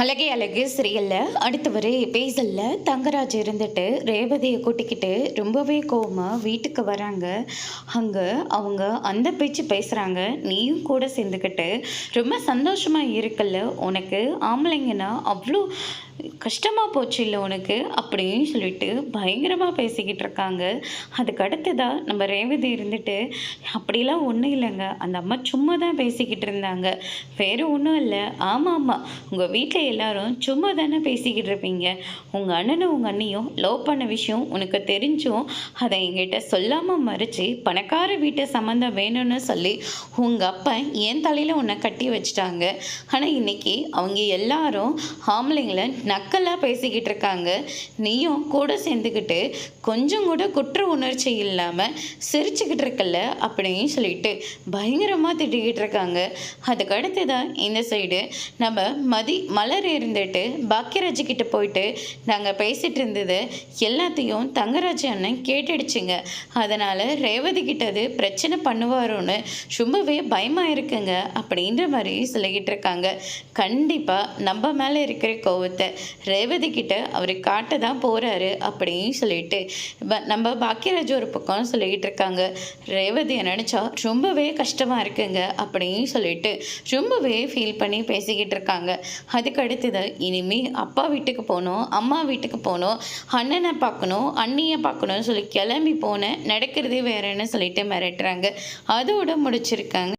அழகே அழகு சீரியல்ல அடுத்து வர எபிசோட்ல தங்கராஜ் இருந்துட்டு ரேவதியை கூட்டிக்கிட்டு ரொம்பவே கோவமா வீட்டுக்கு வராங்க. அங்க அவங்க அந்த பேச்சு பேசுறாங்க. நீயும் கூட சேர்ந்துக்கிட்டு ரொம்ப சந்தோஷமா இருக்குல்ல, உனக்கு ஆம்பளைங்கன்னா அவ்வளோ கஷ்டமா போச்சு இல்லை உனக்கு அப்படின்னு சொல்லிட்டு பயங்கரமா பேசிக்கிட்டு இருக்காங்க. அதுக்கு அடுத்ததா நம்ம ரேவதி இருந்துட்டு அப்படிலாம் ஒன்றும் இல்லைங்க, அந்த அம்மா சும்மா தான் பேசிக்கிட்டு இருந்தாங்க, வேறு ஒன்றும் இல்லை. ஆமாம் ஆமாம், உங்கள் வீட்டில் எல்லாரும் சும்மா தானே பேசிக்கிட்டு இருப்பீங்க. உங்கள் அண்ணனும் உங்கள் அண்ணியும் லவ் பண்ண விஷயம் உனக்கு தெரிஞ்சும் அதை என்கிட்ட சொல்லாமல் மறைச்சி பணக்கார வீட்டு சம்மந்தம் வேணும்னு சொல்லி உங்கள் அப்பா என் தலையில் உன்னை கட்டி வச்சிட்டாங்க. ஆனால் இன்னைக்கு அவங்க எல்லாரும் ஆம்பளைங்களை நக்கலாக பேசிக்கிட்டு இருக்காங்க. நீயும் கூட சேர்ந்துக்கிட்டு கொஞ்சம் கூட குற்ற உணர்ச்சி இல்லாமல் சிரிச்சுக்கிட்டு இருக்கல அப்படின்னு சொல்லிட்டு பயங்கரமாக திட்டிக்கிட்டு இருக்காங்க. அதுக்கு அடுத்து தான் இந்த சைடு நம்ம மலர் இருந்துட்டு பாக்கியராஜ் கிட்ட போயிட்டு நாங்கள் பேசிகிட்டு இருந்தது எல்லாத்தையும் தங்கராஜ் அண்ணன் கேட்டுடுச்சுங்க. அதனால் ரேவதி கிட்ட அது பிரச்சனை பண்ணுவாரோன்னு ரொம்பவே பயமாக இருக்குங்க அப்படின்ற மாதிரி சொல்லிக்கிட்டு இருக்காங்க. கண்டிப்பாக நம்ம மேலே இருக்கிற கோவத்தை ரேவதி கிட்ட அவர் காட்ட தான் போகிறாரு அப்படின்னு சொல்லிட்டு நம்ம பாக்கியராஜ் ஒரு பக்கம் சொல்லிக்கிட்டு இருக்காங்க. ரேவதியை நினச்சா ரொம்பவே கஷ்டமாக இருக்குங்க அப்படின்னு சொல்லிட்டு ரொம்பவே ஃபீல் பண்ணி பேசிக்கிட்டு இருக்காங்க. அதுக்கு அடுத்தது இனிமே அப்பா வீட்டுக்கு போகணும், அம்மா வீட்டுக்கு போகணும், அண்ணனை பார்க்கணும், அண்ணியை பார்க்கணும்னு சொல்லி கிளம்பி போனேன், நடக்கிறதே வேறன்னு சொல்லிட்டு மிரட்டுறாங்க. அதோட முடிச்சிருக்காங்க.